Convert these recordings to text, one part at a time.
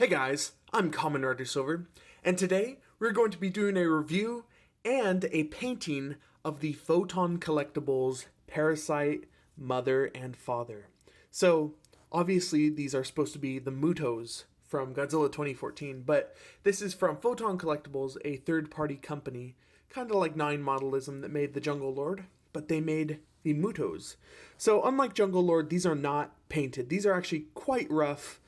Hey guys, I'm Common Rider Silver, and today we're going to be doing a review and a painting of the Photon Collectibles Parasite Mother and Father. So, obviously these are supposed to be the MUTOs from Godzilla 2014, but this is from Photon Collectibles, a third-party company, kind of like Nine Modelism that made the Jungle Lord, but they made the MUTOs. So unlike Jungle Lord, these are not painted. These are actually quite rough.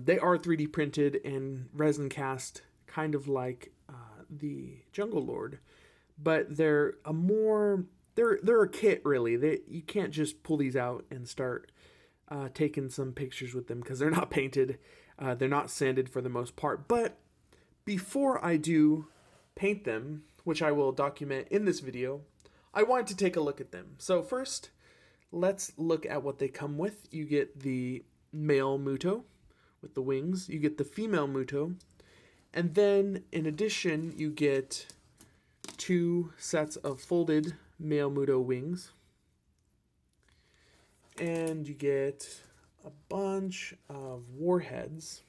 They are 3D printed and resin cast, kind of like the Jungle Lord, but they're a kit really. You can't just pull these out and start taking some pictures with them because they're not painted. They're not sanded for the most part. But before I do paint them, which I will document in this video, I wanted to take a look at them. So first, let's look at what they come with. You get the male MUTO with the wings. You get the female MUTO. And then, in addition, you get 2 sets of folded male MUTO wings. And you get a bunch of warheads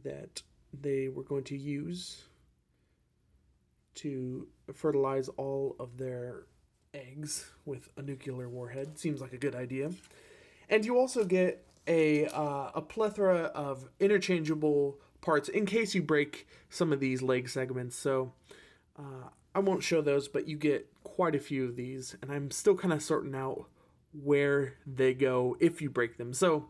that they were going to use to fertilize all of their eggs with a nuclear warhead. Seems like a good idea. And you also get a plethora of interchangeable parts in case you break some of these leg segments. So I won't show those, but you get quite a few of these, and I'm still kind of sorting out where they go if you break them. So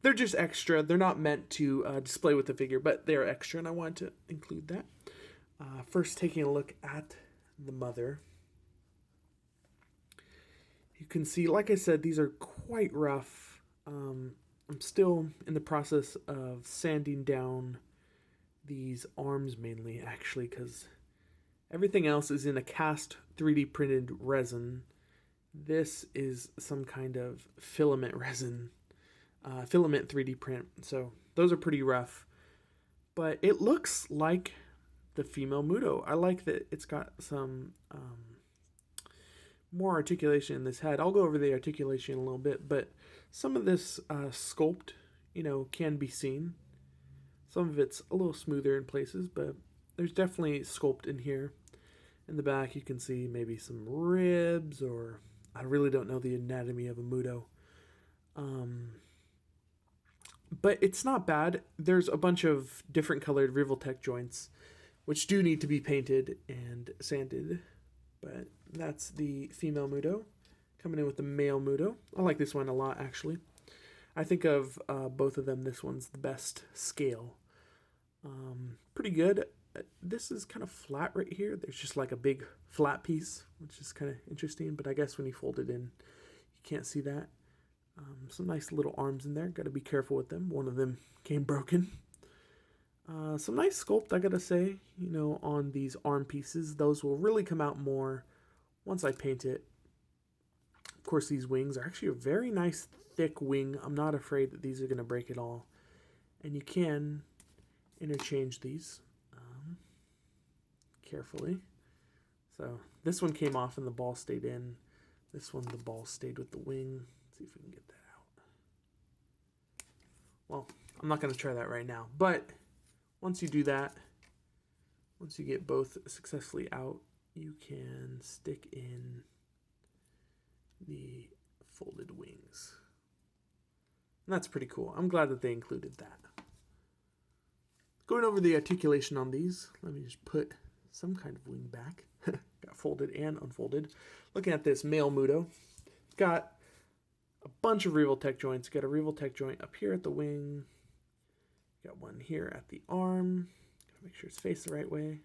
they're just extra. They're not meant to display with the figure, but they're extra, and I wanted to include that. First, taking a look at the mother. You can see, like I said, these are quite rough. I'm still in the process of sanding down these arms mainly, actually, because everything else is in a cast 3D printed resin. This is some kind of filament resin, filament 3D print. So those are pretty rough. But it looks like the female MUTO. I like that it's got some more articulation in this head. I'll go over the articulation in a little bit, but some of this sculpt, can be seen. Some of it's a little smoother in places, but there's definitely sculpt in here. In the back, you can see maybe some ribs, or I really don't know the anatomy of a MUTO. But it's not bad. There's a bunch of different colored Riveltech joints, which do need to be painted and sanded. But that's the female MUTO coming in with the male MUTO. I like this one a lot, actually. I think of both of them, this one's the best scale. Pretty good. This is kind of flat right here. There's just like a big flat piece, which is kind of interesting. But I guess when you fold it in, you can't see that. Some nice little arms in there. Got to be careful with them. One of them came broken. Some nice sculpt, I gotta say, on these arm pieces. Those will really come out more once I paint it. Of course, these wings are actually a very nice thick wing. I'm not afraid that these are going to break at all. And you can interchange these carefully. So this one came off and the ball stayed in. This one, the ball stayed with the wing. Let's see if we can get that out. Well, I'm not going to try that right now, but once you do that, once you get both successfully out, you can stick in the folded wings. And that's pretty cool. I'm glad that they included that. Going over the articulation on these, let me just put some kind of wing back. Got folded and unfolded. Looking at this male MUTO, got a bunch of Riveltech joints. Got a Riveltech joint up here at the wing. Got one here at the arm. Gotta make sure it's faced the right way.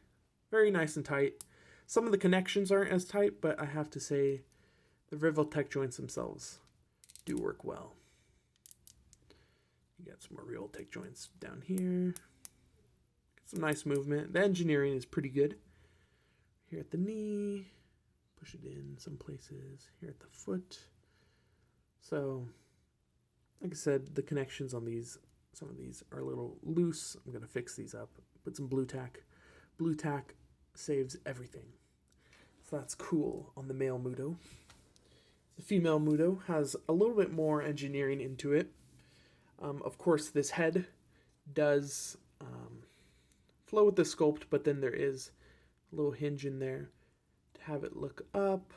Very nice and tight. Some of the connections aren't as tight, but I have to say the Riveltech joints themselves do work well. You got some more Riveltech joints down here. Got some nice movement. The engineering is pretty good. Here at the knee. Push it in some places. Here at the foot. So, like I said, the connections on these, some of these are a little loose. I'm going to fix these up. Put some blue tack. Blue tack saves everything. So that's cool on the male MUTO. The female MUTO has a little bit more engineering into it. Of course, this head does flow with the sculpt, but then there is a little hinge in there to have it look up,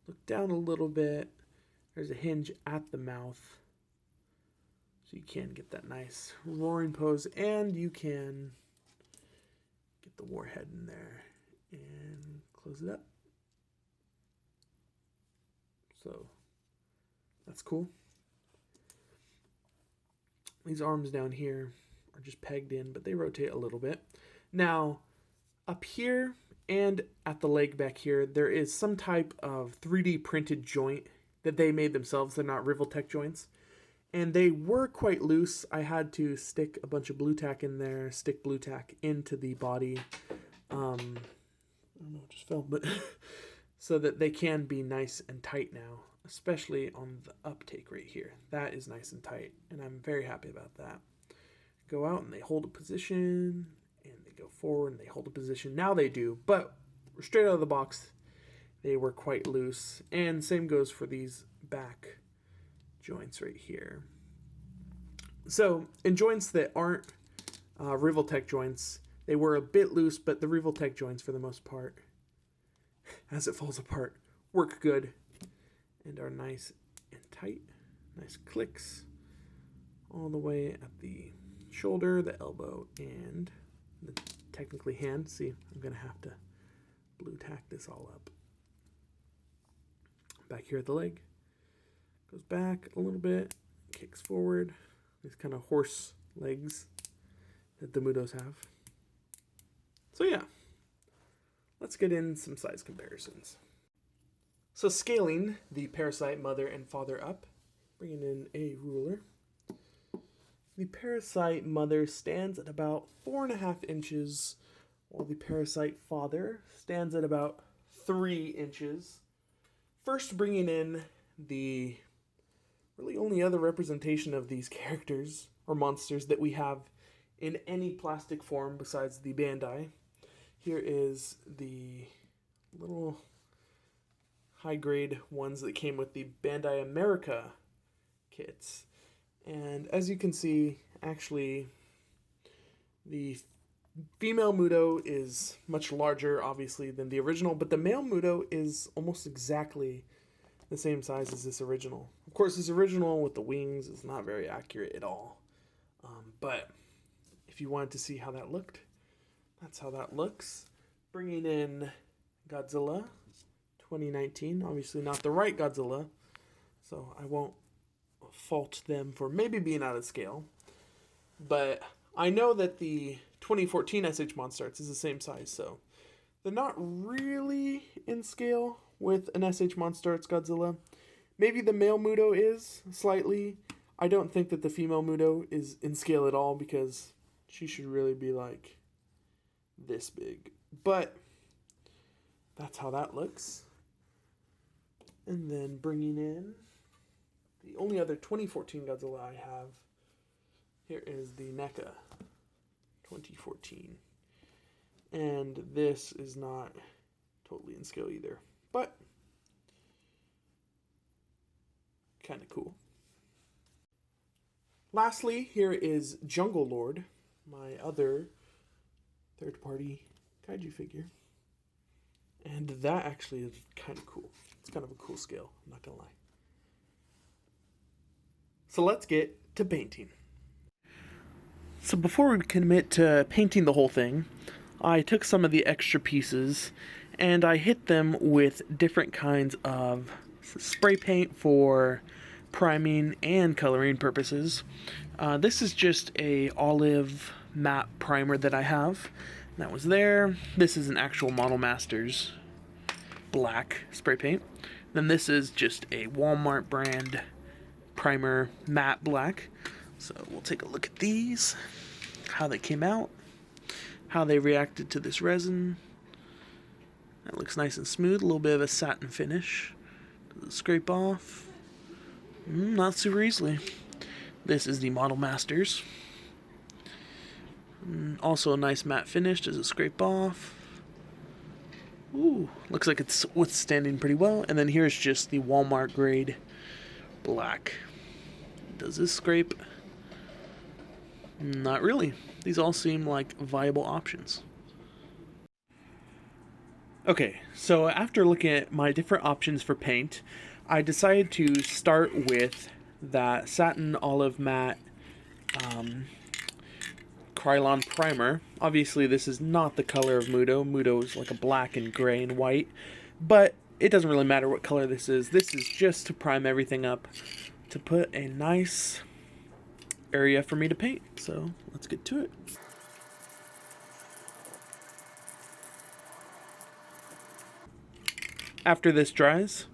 look down a little bit. There's a hinge at the mouth, so you can get that nice roaring pose, and you can get the warhead in there and close it up. So that's cool. These arms down here are just pegged in, but they rotate a little bit. Now, up here and at the leg back here, there is some type of 3D printed joint that they made themselves. They're not Riveltech joints. And they were quite loose. I had to stick a bunch of blue tack in there, stick blue tack into the body. I don't know, it just fell, but so that they can be nice and tight now, especially on the uptake right here. That is nice and tight, and I'm very happy about that. Go out and they hold a position, and they go forward and they hold a position. Now they do, but straight out of the box, they were quite loose. And same goes for these back joints right here. So in joints that aren't Riveltech joints, they were a bit loose, but the Riveltech joints, for the most part, as it falls apart, work good and are nice and tight. Nice clicks all the way at the shoulder, the elbow, and the technically hand. See, I'm going to have to blue tack this all up. Back here at the leg. Goes back a little bit, kicks forward. These kind of horse legs that the MUTOs have. So yeah, let's get in some size comparisons. So scaling the Parasite mother and father up, bringing in a ruler. The Parasite mother stands at about 4.5 inches, while the Parasite father stands at about 3 inches. First, bringing in the really only other representation of these characters or monsters that we have in any plastic form besides the Bandai. Here is the little high-grade ones that came with the Bandai America kits. And as you can see, actually, the female MUTO is much larger, obviously, than the original, but the male MUTO is almost exactly the same size as this original. Of course, this original with the wings is not very accurate at all. But if you wanted to see how that looked, that's how that looks. Bringing in Godzilla 2019. Obviously not the right Godzilla, so I won't fault them for maybe being out of scale. But I know that the 2014 SH Monstars is the same size, so they're not really in scale with an SH Monstars Godzilla. Maybe the male MUTO is slightly. I don't think that the female MUTO is in scale at all, because she should really be like this big. But that's how that looks. And then bringing in the only other 2014 Godzilla I have, here is the NECA 2014. And this is not totally in scale either, but kind of cool. Lastly, here is Jungle Lord, my other third-party kaiju figure. And that actually is kind of cool. It's kind of a cool scale, I'm not gonna lie. So let's get to painting. So before we commit to painting the whole thing, I took some of the extra pieces and I hit them with different kinds of spray paint for priming and coloring purposes. This is just a olive matte primer that I have. That was there. This is an actual Model Masters black spray paint. Then this is just a Walmart brand primer matte black. So we'll take a look at these, how they came out, how they reacted to this resin. That looks nice and smooth, a little bit of a satin finish. Does it scrape off? Not super easily. This is the Model Masters. Also a nice matte finish. Does it scrape off? Ooh, looks like it's withstanding pretty well. And then here's just the Walmart grade black. Does this scrape? Not really. These all seem like viable options. Okay, so after looking at my different options for paint, I decided to start with that satin olive matte Krylon primer. Obviously, this is not the color of MUTO. MUTO is like a black and gray and white, but it doesn't really matter what color this is. This is just to prime everything up to put a nice area for me to paint. So let's get to it. After this dries,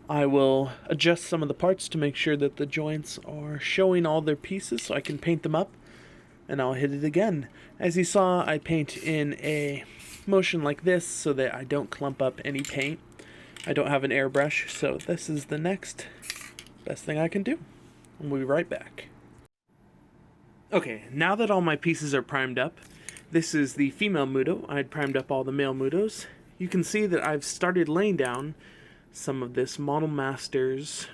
I will adjust some of the parts to make sure that the joints are showing all their pieces so I can paint them up, and I'll hit it again. As you saw, I paint in a motion like this so that I don't clump up any paint. I don't have an airbrush, so this is the next best thing I can do. We'll be right back. Okay, now that all my pieces are primed up, this is the female MUTO. I had primed up all the male MUTOs. You can see that I've started laying down some of this Model Masters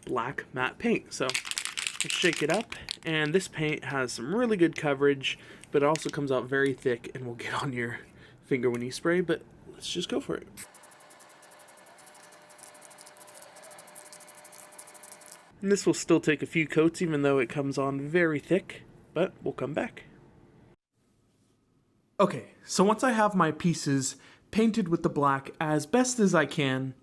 black matte paint. So let's shake it up, and this paint has some really good coverage, but it also comes out very thick and will get on your finger when you spray, but let's just go for it. And this will still take a few coats even though it comes on very thick, but we'll come back. Okay, so once I have my pieces painted with the black as best as I can,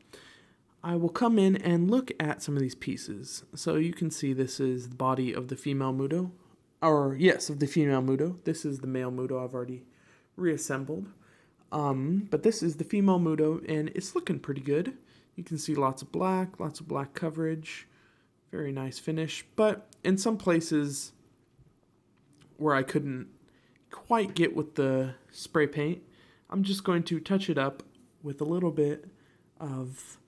I will come in and look at some of these pieces. So you can see this is the body of the female MUTO, or yes, of the female MUTO. This is the male MUTO I've already reassembled. But this is the female MUTO, and it's looking pretty good. You can see lots of black coverage, very nice finish. But in some places where I couldn't quite get with the spray paint, I'm just going to touch it up with a little bit of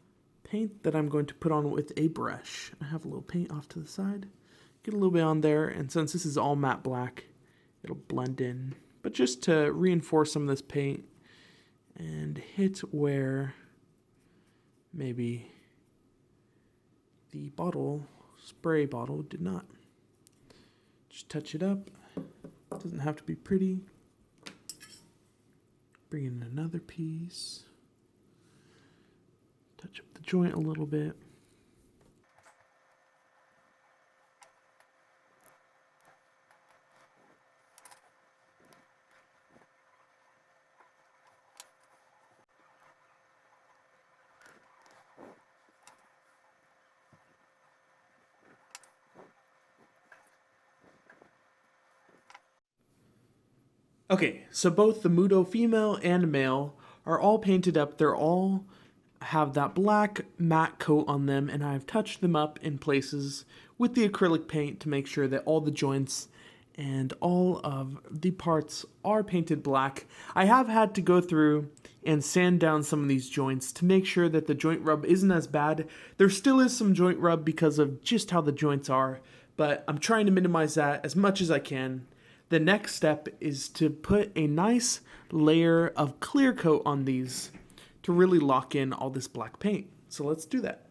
paint that I'm going to put on with a brush. I have a little paint off to the side. Get a little bit on there, and since this is all matte black, it'll blend in. But just to reinforce some of this paint and hit where maybe the spray bottle did not. Just touch it up. It doesn't have to be pretty. Bring in another piece. Touch up the joint a little bit. Okay, so both the MUTO female and male are all painted up. They're all have that black matte coat on them, and I've touched them up in places with the acrylic paint to make sure that all the joints and all of the parts are painted black. I have had to go through and sand down some of these joints to make sure that the joint rub isn't as bad. There still is some joint rub because of just how the joints are, but I'm trying to minimize that as much as I can. The next step is to put a nice layer of clear coat on these to really lock in all this black paint. So let's do that.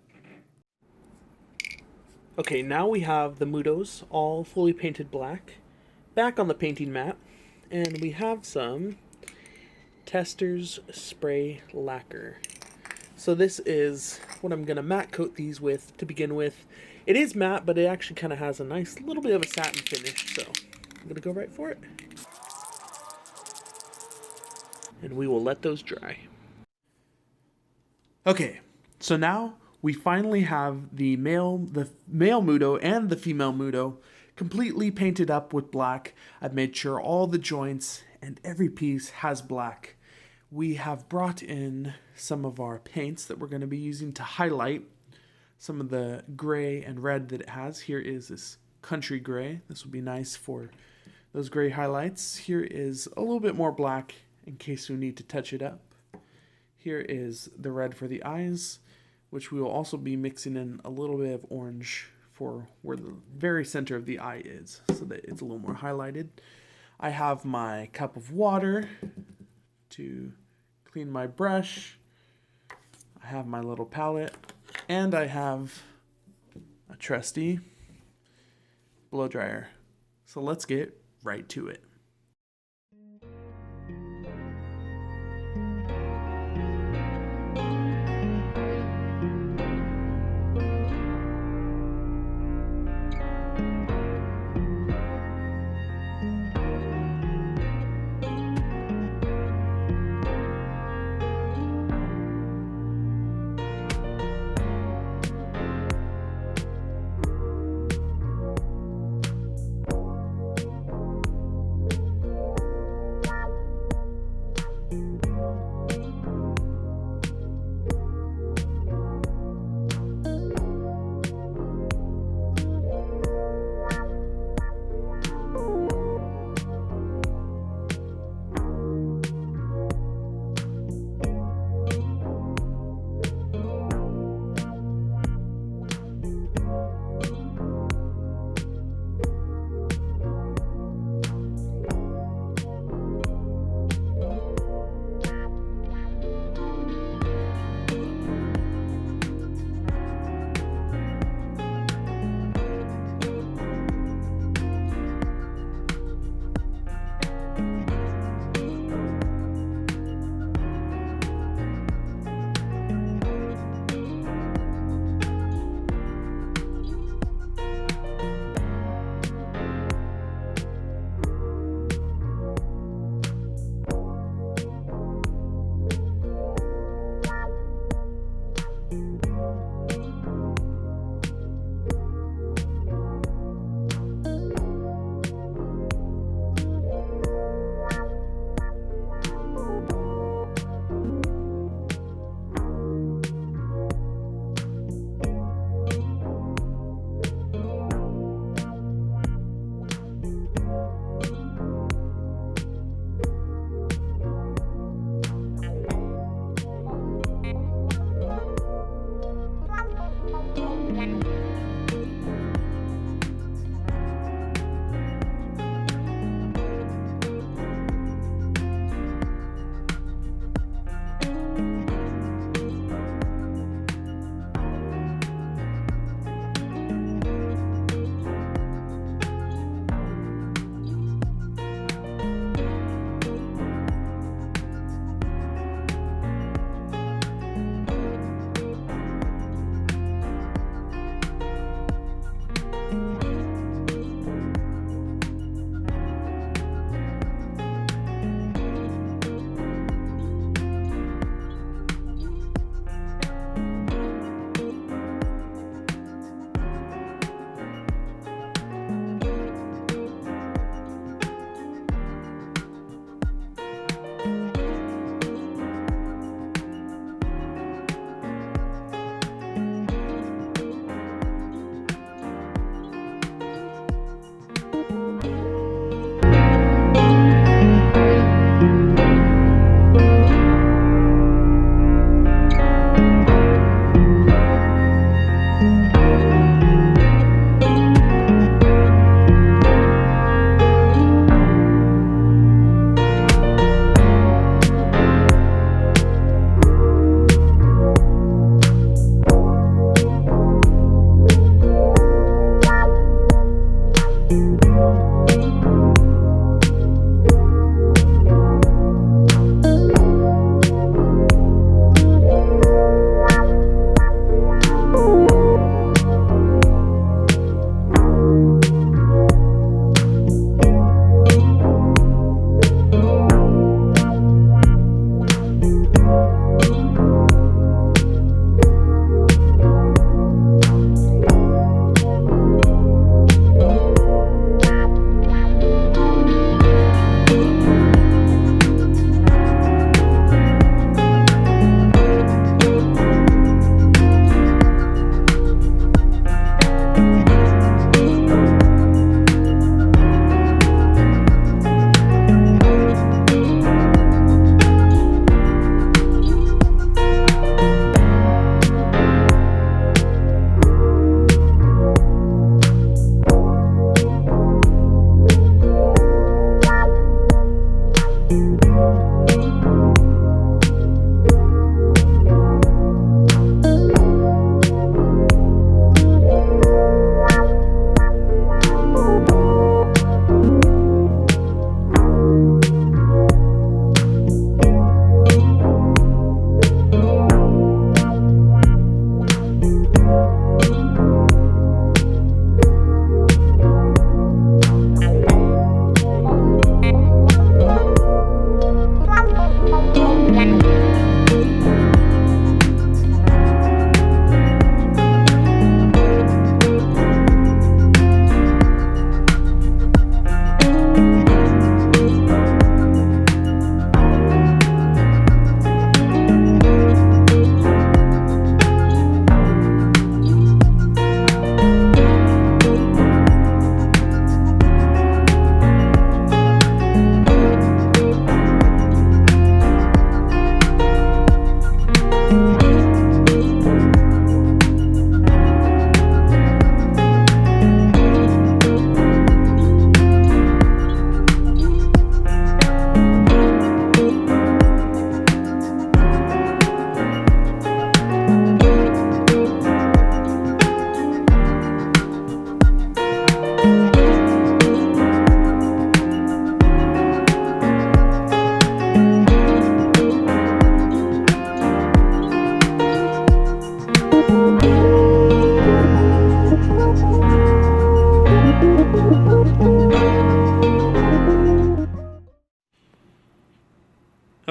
Okay, now we have the MUTOs all fully painted black, back on the painting mat, and we have some Testors Spray Lacquer. So this is what I'm going to matte coat these with to begin with. It is matte, but it actually kind of has a nice little bit of a satin finish, so I'm going to go right for it. And we will let those dry. Okay, so now we finally have the male MUTO and the female MUTO completely painted up with black. I've made sure all the joints and every piece has black. We have brought in some of our paints that we're going to be using to highlight some of the gray and red that it has. Here is this country gray. This will be nice for those gray highlights. Here is a little bit more black in case we need to touch it up. Here is the red for the eyes, which we will also be mixing in a little bit of orange for where the very center of the eye is, so that it's a little more highlighted. I have my cup of water to clean my brush. I have my little palette, and I have a trusty blow dryer. So let's get right to it.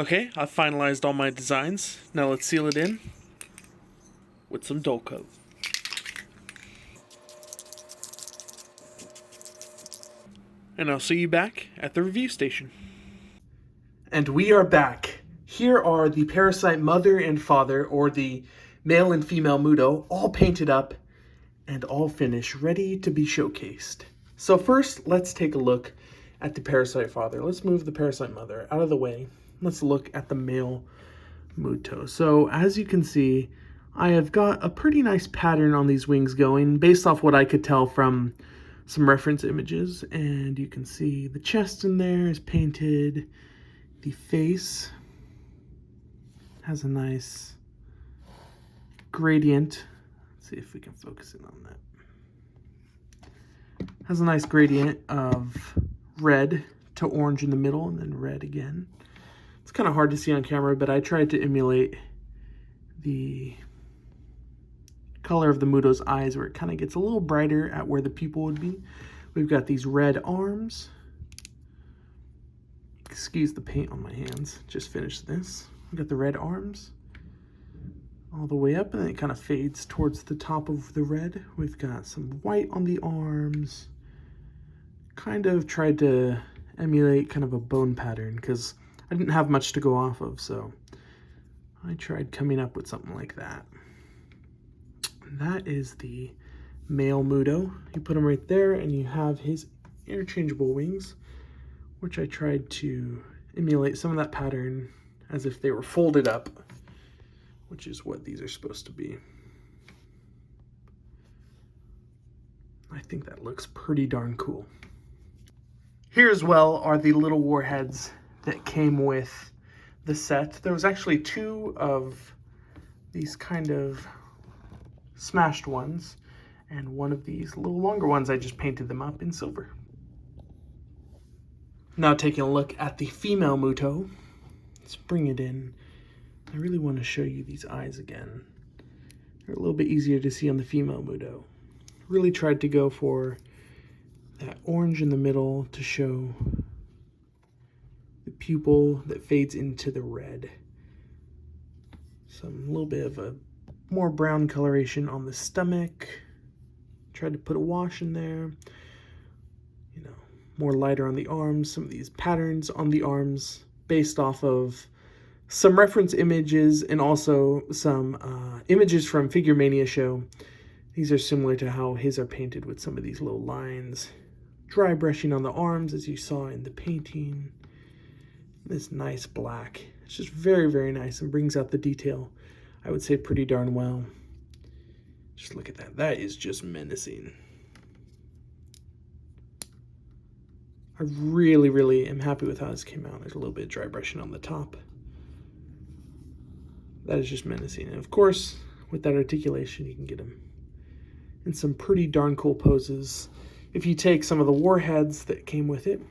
Okay, I've finalized all my designs. Now let's seal it in with some dull coat. And I'll see you back at the review station. And we are back. Here are the Parasite mother and father, or the male and female MUTO, all painted up and all finished, ready to be showcased. So first, let's take a look at the Parasite father. Let's move the Parasite mother out of the way. Let's look at the male MUTO. So as you can see, I have got a pretty nice pattern on these wings going based off what I could tell from some reference images. And you can see the chest in there is painted. The face has a nice gradient. Let's see if we can focus in on that. Has a nice gradient of red to orange in the middle and then red again. It's kind of hard to see on camera, but I tried to emulate the color of the MUTO's eyes where it kind of gets a little brighter at where the pupil would be. We've got these red arms. Excuse the paint on my hands. Just finished this. We've got the red arms all the way up, and then it kind of fades towards the top of the red. We've got some white on the arms. Kind of tried to emulate kind of a bone pattern because I didn't have much to go off of, so I tried coming up with something like that. And that is the male MUTO. You put him right there, and you have his interchangeable wings, which I tried to emulate some of that pattern as if they were folded up, which is what these are supposed to be. I think that looks pretty darn cool. Here as well are the little warheads that came with the set. There was actually two of these kind of smashed ones, and one of these little longer ones, I just painted them up in silver. Now taking a look at the female MUTO. Let's bring it in. I really want to show you these eyes again. They're a little bit easier to see on the female MUTO. Really tried to go for that orange in the middle to show the pupil that fades into the red. Some little bit of a more brown coloration on the stomach. Tried to put a wash in there. You know, more lighter on the arms. Some of these patterns on the arms based off of some reference images and also some images from Figure Mania show. These are similar to how his are painted with some of these little lines. Dry brushing on the arms as you saw in the painting. This nice black. It's just very, very nice and brings out the detail, I would say, pretty darn well. Just look at that. That is just menacing. I really, really am happy with how this came out. There's a little bit of dry brushing on the top. That is just menacing. And of course, with that articulation, you can get them in some pretty darn cool poses. If you take some of the warheads that came with it,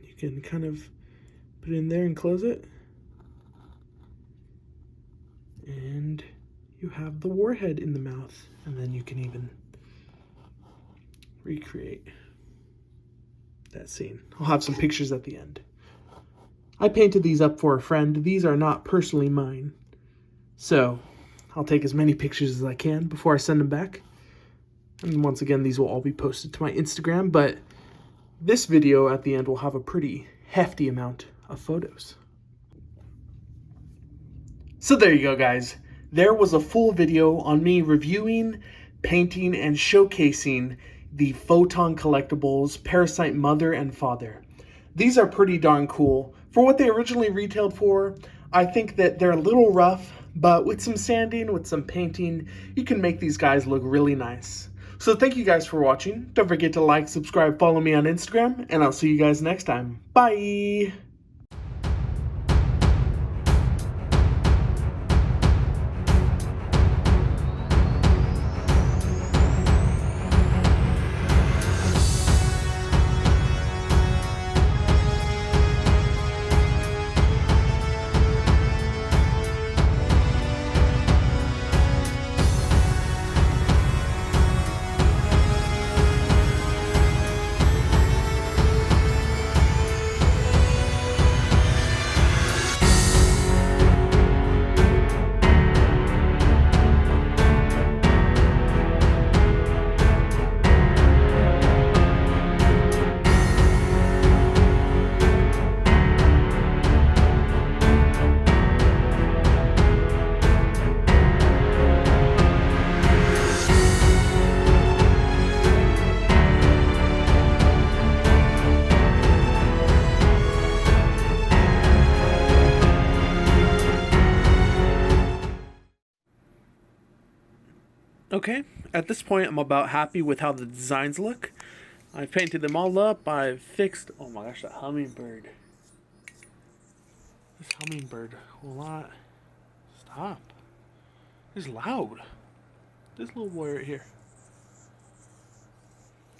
you can kind of put it in there and close it. And you have the warhead in the mouth. And then you can even recreate that scene. I'll have some pictures at the end. I painted these up for a friend. These are not personally mine. So I'll take as many pictures as I can before I send them back. And once again, these will all be posted to my Instagram, but this video at the end will have a pretty hefty amount of photos. So there you go, guys. There was a full video on me reviewing, painting, and showcasing the Photon Collectibles Parasite mother and father. These are pretty darn cool. For what they originally retailed for, I think that they're a little rough, but with some sanding, with some painting, you can make these guys look really nice. So thank you guys for watching. Don't forget to like, subscribe, follow me on Instagram, and I'll see you guys next time. Bye! Okay, at this point I'm about happy with how the designs look. I've painted them all up. I've fixed... Oh my gosh, that hummingbird. This hummingbird will not stop. It's loud. This little boy right here.